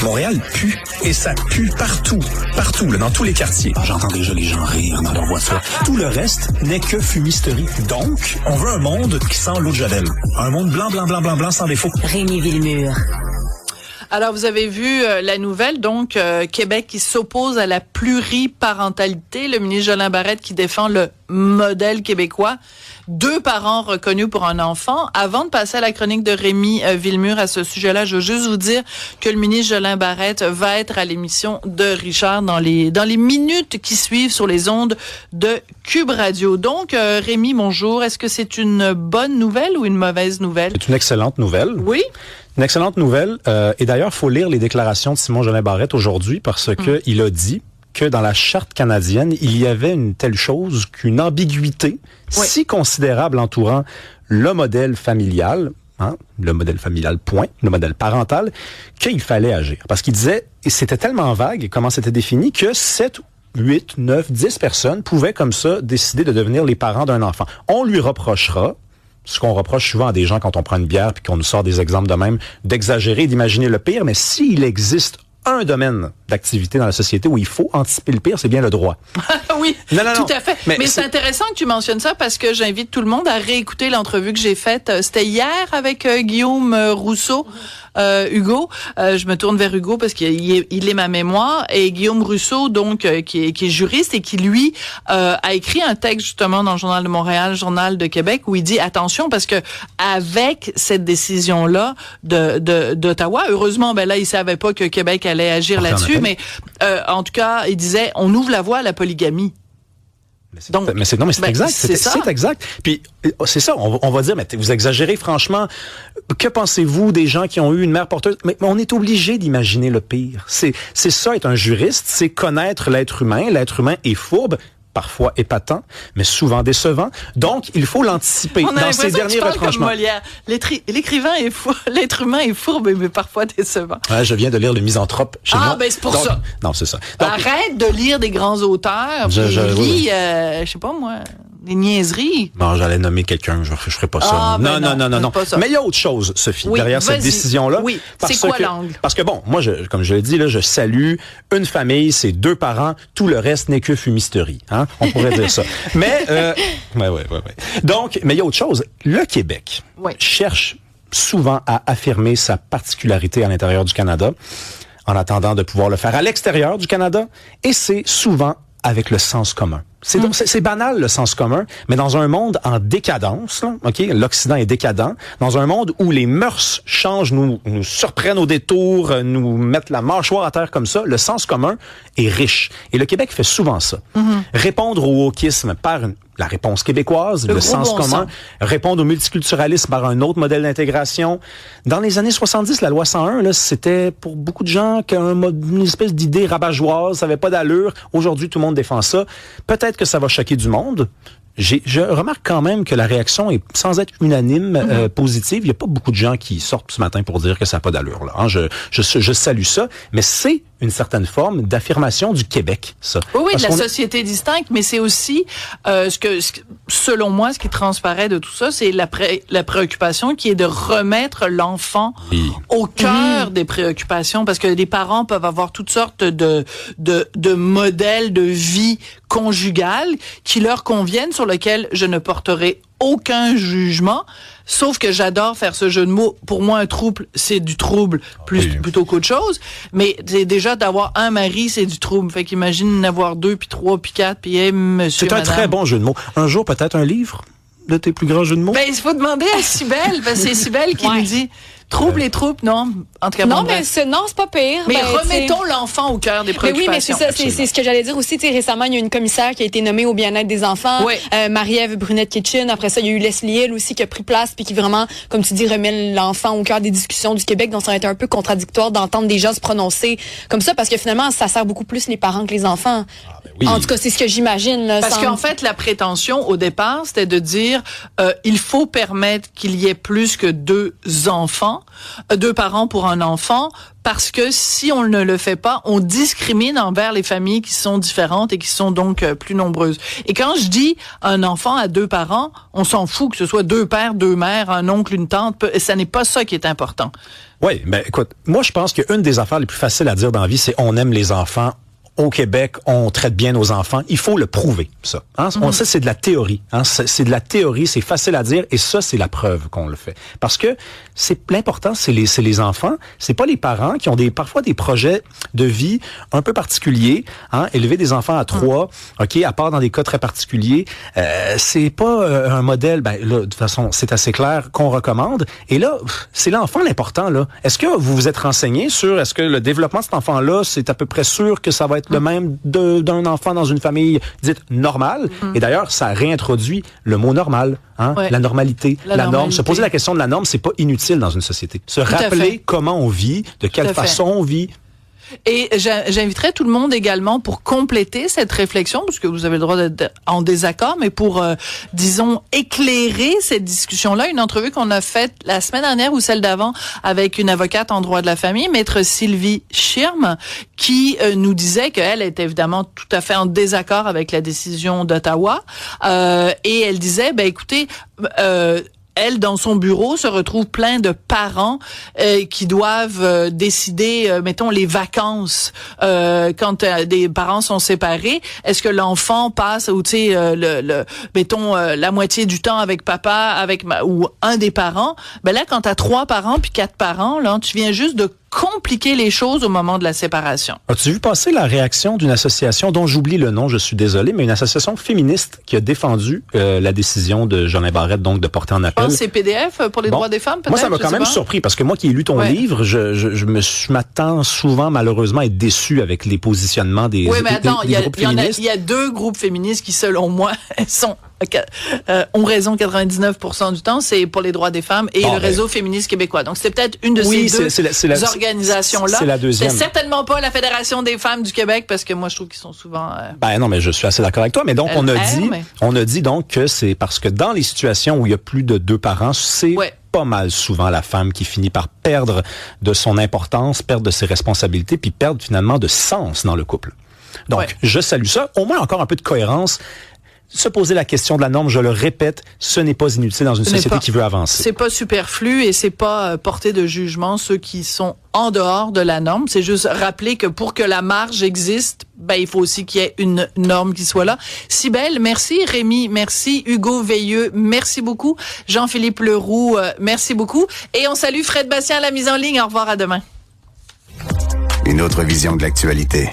Montréal pue. Et ça pue partout. Partout, là, dans tous les quartiers. J'entends déjà les gens rire dans leur voiture. Tout le reste n'est que fumisterie. Donc, on veut un monde qui sent l'eau de Javel. Un monde blanc, blanc, blanc, blanc, blanc, sans défaut. Rémi Villemure. Alors, vous avez vu la nouvelle, donc Québec qui s'oppose à la pluriparentalité. Le ministre Jolin Barrette qui défend le modèle québécois. 2 parents reconnus pour un enfant. Avant de passer à la chronique de Rémi Villemure à ce sujet-là, je veux juste vous dire que le ministre Jolin Barrette va être à l'émission de Richard dans les minutes qui suivent sur les ondes de Cube Radio. Donc, Rémi, bonjour. Est-ce que c'est une bonne nouvelle ou une mauvaise nouvelle? C'est une excellente nouvelle. Oui. Une excellente nouvelle. Et d'ailleurs, il faut lire les déclarations de Simon Jolin Barrette aujourd'hui parce que il a dit que dans la charte canadienne, il y avait une telle chose qu'une ambiguïté si considérable entourant le modèle familial, le modèle familial point, le modèle parental, qu'il fallait agir. Parce qu'il disait, et c'était tellement vague comment c'était défini, que 7, 8, 9, 10 personnes pouvaient comme ça décider de devenir les parents d'un enfant. On lui reprochera, ce qu'on reproche souvent à des gens quand on prend une bière puis qu'on nous sort des exemples de même, d'exagérer, d'imaginer le pire, mais s'il existe un domaine d'activité dans la société où il faut anticiper le pire, c'est bien le droit. Oui, non, tout à fait. Mais c'est intéressant que tu mentionnes ça parce que j'invite tout le monde à réécouter l'entrevue que j'ai faite. C'était hier avec Guillaume Rousseau. Hugo, je me tourne vers Hugo parce qu'il est ma mémoire, et Guillaume Rousseau, donc qui est juriste et qui lui a écrit un texte justement dans le Journal de Montréal, Journal de Québec, où il dit attention parce que avec cette décision là d'Ottawa, heureusement là il savait pas que Québec allait agir là-dessus, mais en tout cas il disait on ouvre la voie à la polygamie. Mais c'est exact. C'est exact. Puis, c'est ça. On va dire, mais vous exagérez franchement. Que pensez-vous des gens qui ont eu une mère porteuse? Mais on est obligé d'imaginer le pire. C'est ça, être un juriste, c'est connaître l'être humain. L'être humain est fourbe. Parfois épatant, mais souvent décevant. Donc, il faut l'anticiper dans ces derniers retranchements. Comme Molière. L'écrivain est fou, l'être humain est fourbe, mais parfois décevant. Ouais, je viens de lire Le Misanthrope chez moi. C'est pour ça. Non, c'est ça. Donc, arrête de lire des grands auteurs. Lis, je sais pas moi, des niaiseries. Non, j'allais nommer quelqu'un, je ferai pas ça. Non. Mais il y a autre chose, Sophie, derrière cette décision-là. Oui, c'est quoi l'angle? Parce que bon, moi, comme je l'ai dit, là, je salue une famille, c'est 2 parents, tout le reste n'est que fumisterie. On pourrait dire ça. Mais, ouais. Donc, mais il y a autre chose. Le Québec cherche souvent à affirmer sa particularité à l'intérieur du Canada, en attendant de pouvoir le faire à l'extérieur du Canada, et c'est souvent avec le sens commun. C'est banal, le sens commun, mais dans un monde en décadence, là, l'Occident est décadent, dans un monde où les mœurs changent, nous surprennent au détour, nous mettent la mâchoire à terre comme ça, le sens commun est riche. Et le Québec fait souvent ça. Répondre au wokisme par la réponse québécoise, le sens commun, répondre au multiculturalisme par un autre modèle d'intégration. Dans les années 70, la loi 101, là, c'était pour beaucoup de gens une espèce d'idée rabat-joie, ça avait pas d'allure. Aujourd'hui, tout le monde défend ça. Peut-être que ça va choquer du monde. Je remarque quand même que la réaction est, sans être unanime, positive. Il n'y a pas beaucoup de gens qui sortent ce matin pour dire que ça n'a pas d'allure. Là, je salue ça, mais c'est une certaine forme d'affirmation du Québec, ça. Oui, de la société distincte, mais c'est aussi selon moi, ce qui transparaît de tout ça, c'est la préoccupation qui est de remettre l'enfant au cœur des préoccupations, parce que les parents peuvent avoir toutes sortes de modèles de vie conjugale qui leur conviennent, sur lesquels je ne porterai aucun jugement, sauf que j'adore faire ce jeu de mots. Pour moi, un trouble, c'est du trouble plutôt qu'autre chose. Mais c'est déjà d'avoir un mari, c'est du trouble. Fait qu'imagine en avoir 2, puis 3, puis 4, puis monsieur, c'est un très bon jeu de mots. Un jour, peut-être un livre de tes plus grands jeux de mots? Il faut demander à Cybèle, parce que c'est Cybèle qui nous dit trouble et trouble, non? En tout cas, non, mais c'est pas pire. Mais remettons l'enfant au cœur des préoccupations. Mais oui, mais c'est ça, c'est ce que j'allais dire aussi. Récemment, il y a une commissaire qui a été nommée au bien-être des enfants, Marie-Ève Brunette-Kitchen. Après ça, il y a eu Leslie Hill aussi qui a pris place, puis qui vraiment, comme tu dis, remet l'enfant au cœur des discussions du Québec. Donc, ça a été un peu contradictoire d'entendre des gens se prononcer comme ça, parce que finalement, ça sert beaucoup plus les parents que les enfants. En tout cas, c'est ce que j'imagine. Parce qu'en fait, la prétention, au départ, c'était de dire il faut permettre qu'il y ait plus que 2 enfants. 2 parents pour un enfant, parce que si on ne le fait pas, on discrimine envers les familles qui sont différentes et qui sont donc plus nombreuses. Et quand je dis un enfant à 2 parents, on s'en fout que ce soit 2 pères, 2 mères, un oncle, une tante, ça n'est pas ça qui est important. Oui, mais écoute, moi je pense qu'une des affaires les plus faciles à dire dans la vie, c'est on aime les enfants. Au Québec, on traite bien nos enfants. Il faut le prouver, ça. Hein? On sait, c'est de la théorie. Hein? C'est de la théorie, c'est facile à dire, et ça, c'est la preuve qu'on le fait. Parce que l'important, c'est les enfants. C'est pas les parents qui ont parfois des projets de vie un peu particuliers. Hein? Élever des enfants à 3, ok, à part dans des cas très particuliers, c'est pas un modèle. Ben là, de toute façon, c'est assez clair qu'on recommande. Et là, c'est l'enfant l'important. Là, est-ce que vous vous êtes renseigné sur est-ce que le développement de cet enfant-là, c'est à peu près sûr que ça va être le même d'un enfant dans une famille dite normale. Et d'ailleurs, ça réintroduit le mot normal, hein? Ouais. La normalité, la norme. Se poser la question de la norme, c'est pas inutile dans une société. Se rappeler comment on vit, de quelle façon on vit. Et j'inviterais tout le monde également pour compléter cette réflexion, parce que vous avez le droit d'être en désaccord, mais pour, disons, éclairer cette discussion-là, une entrevue qu'on a faite la semaine dernière ou celle d'avant avec une avocate en droit de la famille, maître Sylvie Schirm, qui nous disait qu'elle était évidemment tout à fait en désaccord avec la décision d'Ottawa, et elle disait, ben écoutez, elle, dans son bureau, se retrouve plein de parents qui doivent décider, mettons, les vacances quand des parents sont séparés. Est-ce que l'enfant passe, ou tu sais, mettons, la moitié du temps avec papa, ou un des parents? Ben là, quand t'as 3 parents puis 4 parents, là, tu viens juste de compliquer les choses au moment de la séparation. As-tu vu passer la réaction d'une association dont j'oublie le nom, je suis désolé, mais une association féministe qui a défendu la décision de Jolin Barrette, donc de porter en appel. Je pense que c'est PDF pour les droits des femmes, peut-être? Moi, ça m'a quand même surpris, parce que moi qui ai lu ton livre, je m'attends souvent, malheureusement, à être déçu avec les positionnements des groupes féministes. Il y a 2 groupes féministes qui, selon moi, ont raison 99% du temps, c'est pour les droits des femmes et le réseau féministe québécois. Donc, c'était peut-être une de ces deux organisations-là. C'est la deuxième. C'est certainement pas la Fédération des femmes du Québec, parce que moi, je trouve qu'ils sont souvent... Ben non, mais je suis assez d'accord avec toi. Mais donc, on a dit donc que c'est parce que dans les situations où il y a plus de 2 parents, c'est pas mal souvent la femme qui finit par perdre de son importance, perdre de ses responsabilités, puis perdre finalement de sens dans le couple. Donc, je salue ça. Au moins, encore un peu de cohérence. Se poser la question de la norme, je le répète, ce n'est pas inutile dans une société qui veut avancer. C'est pas superflu et c'est pas porter de jugement ceux qui sont en dehors de la norme. C'est juste rappeler que pour que la marge existe, ben il faut aussi qu'il y ait une norme qui soit là. Cybèle, merci. Rémi, merci. Hugo Veilleux, merci beaucoup. Jean-Philippe Leroux, merci beaucoup. Et on salue Fred Bastien à la mise en ligne. Au revoir, à demain. Une autre vision de l'actualité.